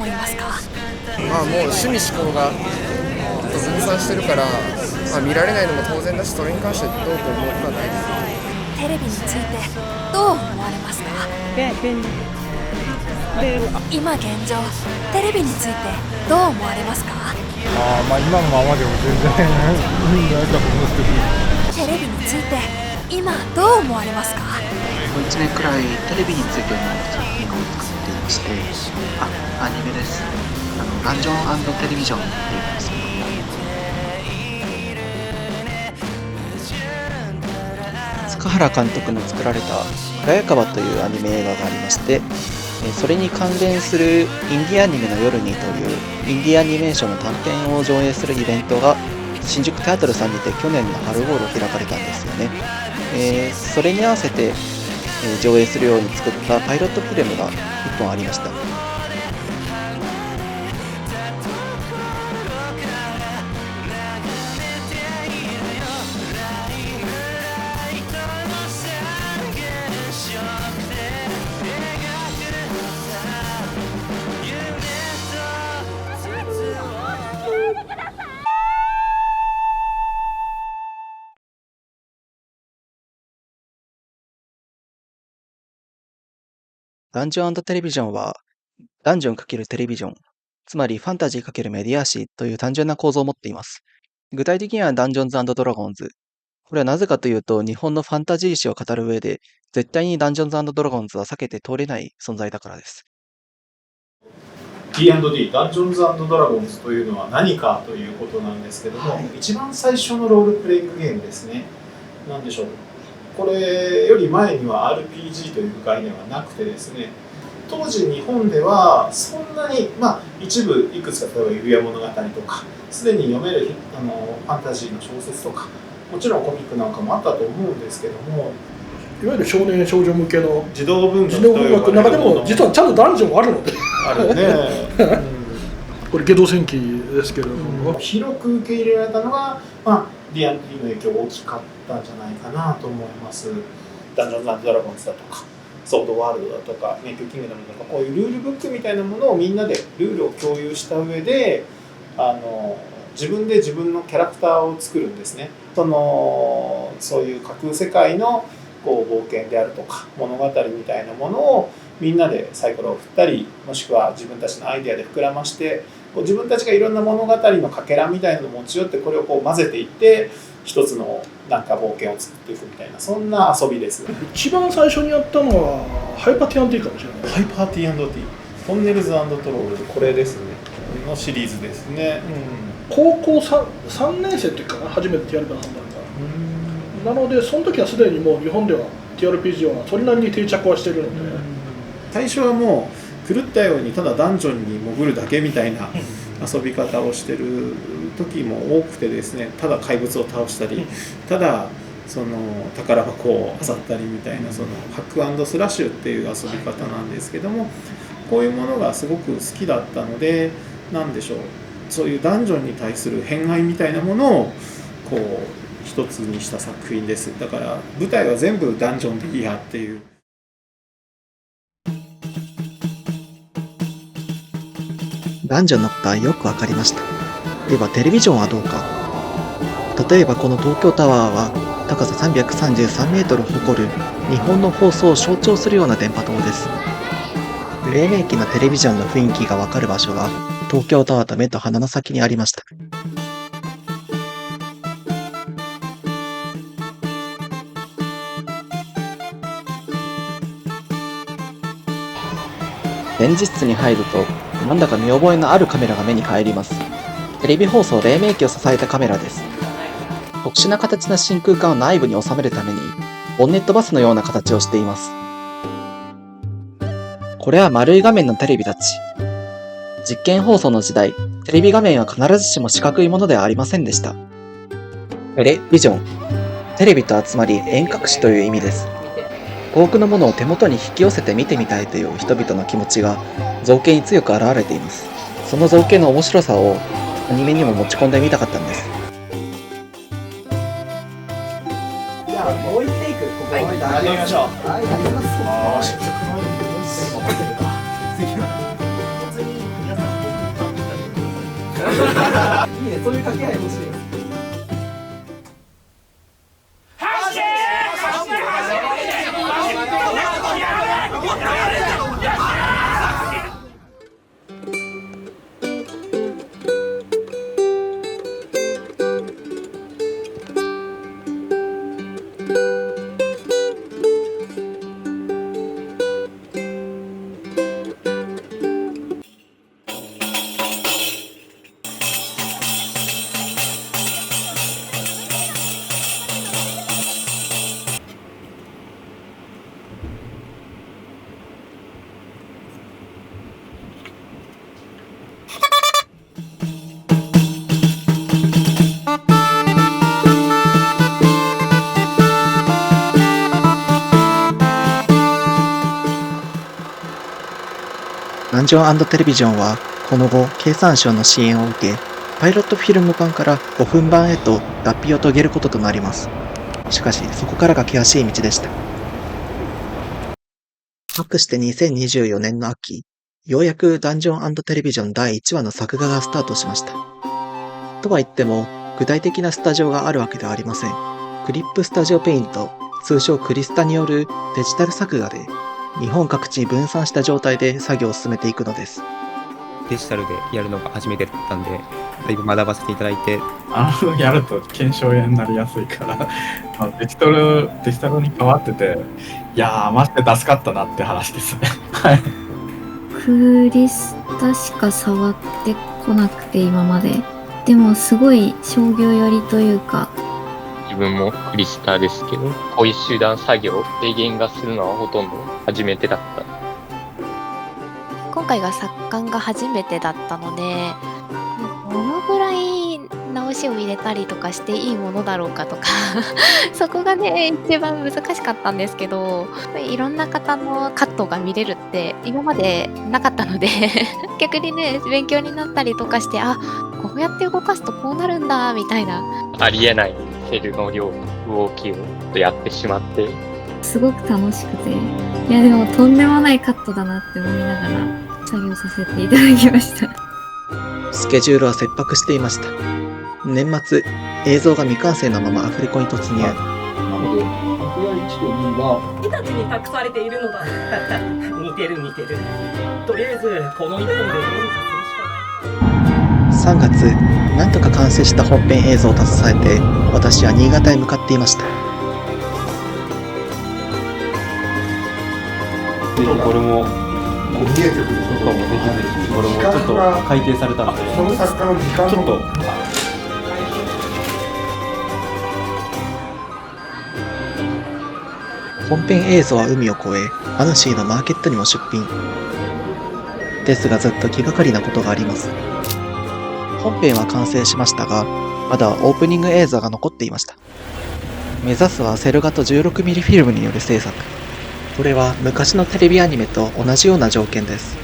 思いますか？まあもう趣味嗜好が分散してるから、まあ、見られないのも当然だし、それに関してどうと思うことはないです。テレビについてどう思われますか？今現状、テレビについてどう思われますか？まあ今のままでも全然いいんじゃないかと思いますけど。テレビについて今どう思われますか？1年くらいテレビについての作品を作っていまして、アニメです。ダンジョンテレビジョンっていうんですけども、塚原監督の作られた早川というアニメ映画がありまして、それに関連するインディアニメの夜にというインディアニメーションの短編を上映するイベントが新宿テアトルさんにて去年の春頃開かれたんですよね。それに合わせて上映するように作ったパイロットフィルムが1本ありました。ダンジョンテレビジョンはダンジョン×テレビジョン、つまりファンタジー×メディア誌という単純な構造を持っています。具体的にはダンジョンズドラゴンズ。これはなぜかというと、日本のファンタジー史を語る上で、絶対にダンジョンズドラゴンズは避けて通れない存在だからです。D&D、ダンジョンズドラゴンズというのは何かということなんですけども、一番最初のロールプレイングゲームですね。なんでしょう。これより前には RPG という概念はなくてですね、当時日本ではそんなに、一部いくつか例えば指輪物語とかすでに読めるファンタジーの小説とかもちろんコミックなんかもあったと思うんですけども、いわゆる少年少女向けの児童文学の中でも実はちゃんとダンジョンもあるのであるね、これゲド戦記ですけれども、広く受け入れられたのが、D&D の影響が大きかったんじゃないかなと思います。ダンジョンズドラゴンズだとかソードワールドだとかメイクキングダムとか、こういうルールブックみたいなものをみんなでルールを共有した上で自分で自分のキャラクターを作るんですね。そういう架空世界のこう冒険であるとか物語みたいなものをみんなでサイコロを振ったり、もしくは自分たちのアイデアで膨らまして、こう自分たちがいろんな物語のかけらみたいなのを持ち寄って、これをこう混ぜていって一つのなんか冒険を作っていくみたいな、そんな遊びです。一番最初にやったのはハイパー T&T かもしれない。ハイパー T&T、 トンネルズ&トロールズ、これですねのシリーズですね。高校 3年生の時かな、初めて TRPG 遊んだのが。なのでその時はすでにもう日本では TRPG はそれなりに定着はしているので、最初はもう狂ったようにただダンジョンに潜るだけみたいな遊び方をしてる時も多くてですね、ただ怪物を倒したり、ただその宝箱を漁ったりみたいな、そのハック&スラッシュっていう遊び方なんですけども、こういうものがすごく好きだったので、なんでしょう、そういうダンジョンに対する偏愛みたいなものをこう一つにした作品です。だから舞台は全部ダンジョンでいいやっていう。ダンジョンのことはよくわかりました。ではテレビジョンはどうか。例えばこの東京タワーは高さ333メートルを誇る日本の放送を象徴するような電波塔です。黎明期のテレビジョンの雰囲気がわかる場所が東京タワーと目と鼻の先にありました。展示室に入ると、なんだか見覚えのあるカメラが目に入ります。テレビ放送黎明期を支えたカメラです。特殊な形の真空管を内部に収めるために、ボンネットバスのような形をしています。これは丸い画面のテレビたち。実験放送の時代、テレビ画面は必ずしも四角いものではありませんでした。テレビジョン。テレビとはつまり遠隔視という意味です。遠くのものを手元に引き寄せて見てみたいという人々の気持ちが造形に強く現れています。その造形の面白さをアニメにも持ち込んでみたかったんです。じゃあもう一テイクここまでやってみましょう。はい、やります。いね、そういう掛け合い欲しい。ダンジョン&テレビジョンは、この後、経産省の支援を受け、パイロットフィルム版から5分版へと脱皮を遂げることとなります。しかし、そこからが険しい道でした。かくして2024年の秋、ようやくダンジョン&テレビジョン第1話の作画がスタートしました。とは言っても、具体的なスタジオがあるわけではありません。クリップスタジオペイント、通称クリスタによるデジタル作画で、日本各地分散した状態で作業を進めていくのです。デジタルでやるのが初めてだったんで、だいぶ学ばせていただいて、やると検証炎になりやすいからデジタルに変わってて、いやーマジで助かったなって話ですね。はい。クリスタしか触ってこなくて今まで。でもすごい商業寄りというか。自分もクリスタですけど、こういう集団作業で原画するのはほとんど初めてだった。今回が作刊が初めてだったので、どのぐらい直しを入れたりとかしていいものだろうかとかそこがね一番難しかったんですけど、いろんな方のカットが見れるって今までなかったので逆にね勉強になったりとかして、あ、こうやって動かすとこうなるんだみたいな。ありえないセルの量、動きをやってしまって、すごく楽しくて、いやでもとんでもないカットだなって思いながら作業させていただきました。スケジュールは切迫していました。年末、映像が未完成のままアフレコに突入。なので、楽屋1と2は君たちに託されているのだ。似てる。とりあえずこの1本でどうにかするしかない。3月、なんとか完成した本編映像を携えて、私は新潟へ向かっていました。これも見えてくるとかもできないし、これもちょっと改訂されたので、その作家の時間ちょっと本編映像は海を越え、アヌシーのマーケットにも出品。ですがずっと気がかりなことがあります。本編は完成しましたが、まだオープニング映像が残っていました。目指すはセル画と 16mm フィルムによる制作。これは昔のテレビアニメと同じような条件です。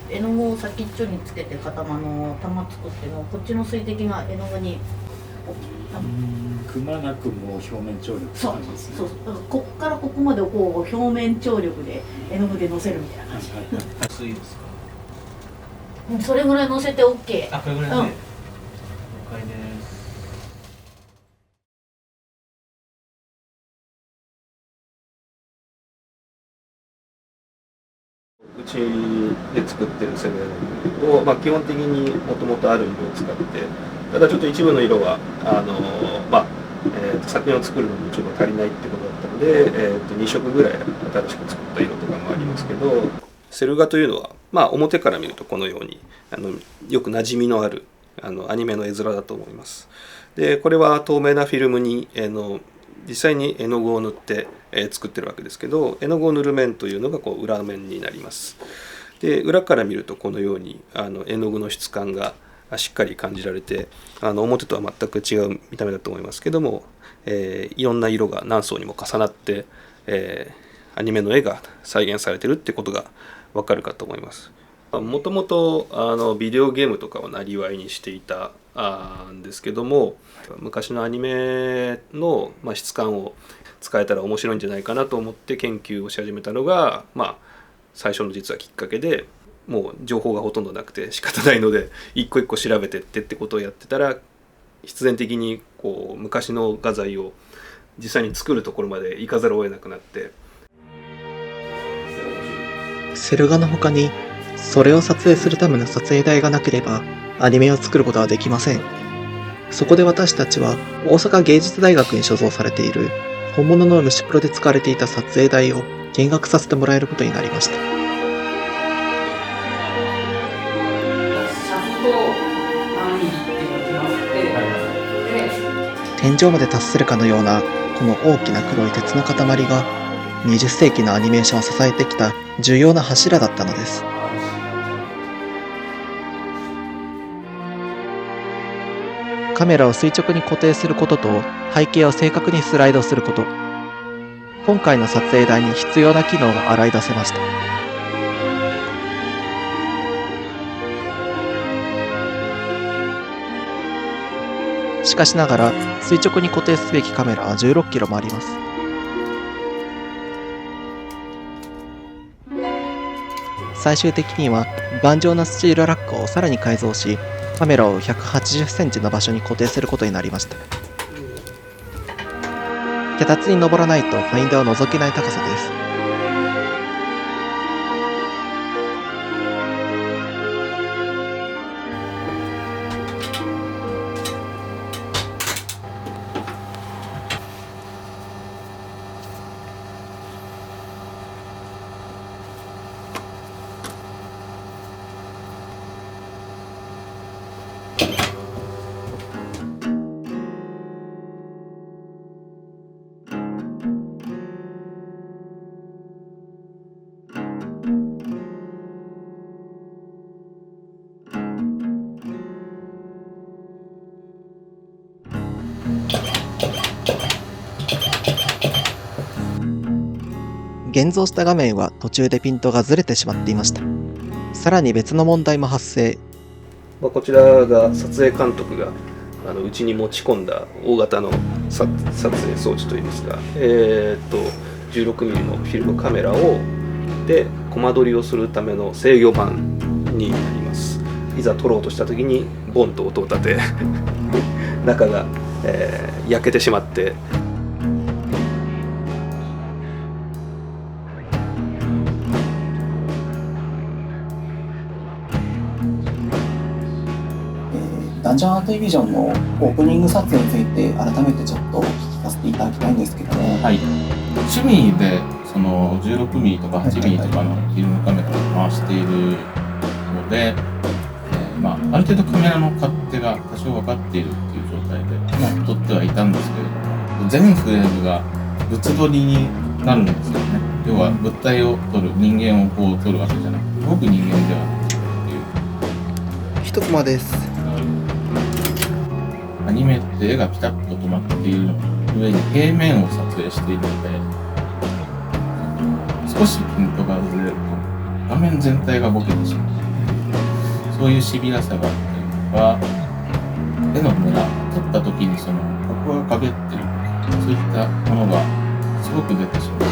絵の具を先っちょにつけて玉作っても、こっちの水滴が絵の具にくまなくも表面張力って感じですね。そうだからこっからここまでをこう表面張力で絵の具でのせるみたいな感じ。薄いですか？それぐらいのせて OK。あ、これぐらいで、了解です。うちで作ってるセルを、基本的にもともとある色を使って、ただちょっと一部の色は作品を作るのにちょっと足りないってことだったので、2色ぐらい新しく作った色とかもありますけど、セル画というのは、表から見るとこのようによく馴染みのあるアニメの絵面だと思います。でこれは透明なフィルムに実際に絵の具を塗って作ってるわけですけど、絵の具を塗る面というのがこう裏面になります。で裏から見るとこのように絵の具の質感がしっかり感じられて、表とは全く違う見た目だと思いますけども、いろんな色が何層にも重なって、アニメの絵が再現されてるってことがわかるかと思います。もともとビデオゲームとかを生業にしていたんですけども、昔のアニメの質感を使えたら面白いんじゃないかなと思って研究をし始めたのが、最初の実はきっかけで、もう情報がほとんどなくて仕方ないので一個一個調べてってことをやってたら、必然的にこう昔の画材を実際に作るところまで行かざるを得なくなって、セル画の他にそれを撮影するための撮影台がなければアニメを作ることはできません。そこで私たちは大阪芸術大学に所蔵されている本物の虫プロで使われていた撮影台を見学させてもらえることになりました。天井まで達するかのようなこの大きな黒い鉄の塊が20世紀のアニメーションを支えてきた重要な柱だったのです。カメラを垂直に固定することと背景を正確にスライドすること、今回の撮影台に必要な機能が洗い出せました。しかしながら垂直に固定すべきカメラは16キロもあります。最終的には頑丈なスチールラックをさらに改造し、カメラを180センチの場所に固定することになりました。脚立に登らないとファインダーを覗けない高さです。現像した画面は途中でピントがずれてしまっていました。さらに別の問題も発生。こちらが撮影監督がうちに持ち込んだ大型の撮影装置といいますか、16mm のフィルムカメラでコマ撮りをするための制御盤になります。いざ撮ろうとした時にボンと音を立て中が、焼けてしまって、ダンジョンアートディビジョンのオープニング撮影について改めてちょっと聞かせていただきたいんですけども、はい、趣味でその 16mm とか 8mm とかのフィルムカメラを回しているので、ある程度カメラの勝手が多少分かっているっていう状態で、撮ってはいたんですけれども、全フレームが物撮りになるんですよね。要は物体を撮る、人間をこう撮るわけじゃなくて、僕人間ではなくてっていう。一コマです。アニメって絵がピタッと止まっているの上に平面を撮影しているので、少しピントがずれると画面全体がボケてしまう。そういうシビアさがあったりとか、絵のムラ、撮った時にここが陰ってるとか、そういったものがすごく出てしまう。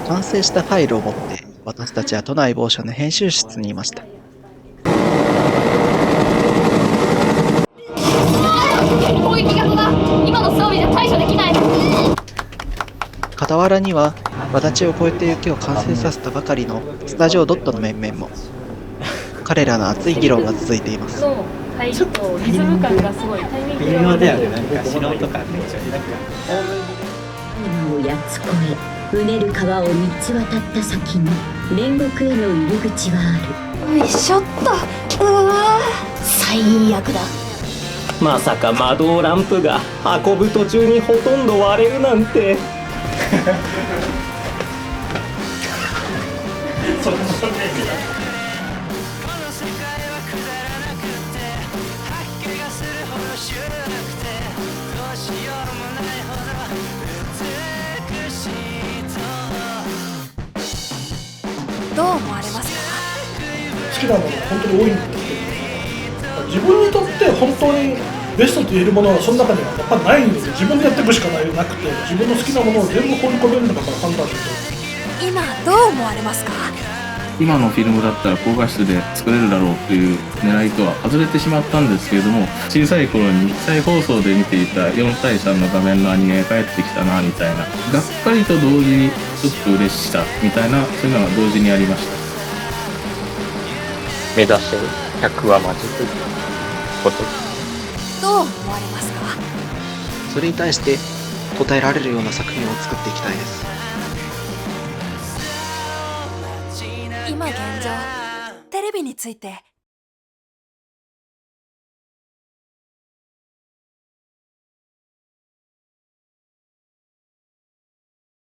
完成したファイルを持って私たちは都内某所の編集室にいました。攻撃型だ。今の装備じゃ対処できない。片傍らには、私を越えて雪を完成させたばかりのスタジオドットの面々も。彼らの熱い議論が続いています。ちょっとリズム感がすごいタイミングが微妙だよね、なんか素人感ね。をやつ越え、うねる川を3つ渡った先に煉獄への入り口はある。よいしょっと。うわ最悪だ。まさか魔導ランプが運ぶ途中にほとんど割れるなんて。どう思われますか？好きなもの本当に多いんですけど、自分にとって本当にベストと言えるものはその中にはやっぱないんですよ。自分でやっていくしかなくて、自分の好きなものを全部放り込めるのかから判断する今どう思われますか？今のフィルムだったら高画質で作れるだろうという狙いとは外れてしまったんですけれども、小さい頃に再放送で見ていた4対3の画面のアニメが帰ってきたなみたいな、がっかりと同時にちょっと嬉しさみたいな、そういうのが同時にありました。目指せ100話までということです。どう思われますか？それに対して答えられるような作品を作っていきたいです。今現状、テレビについて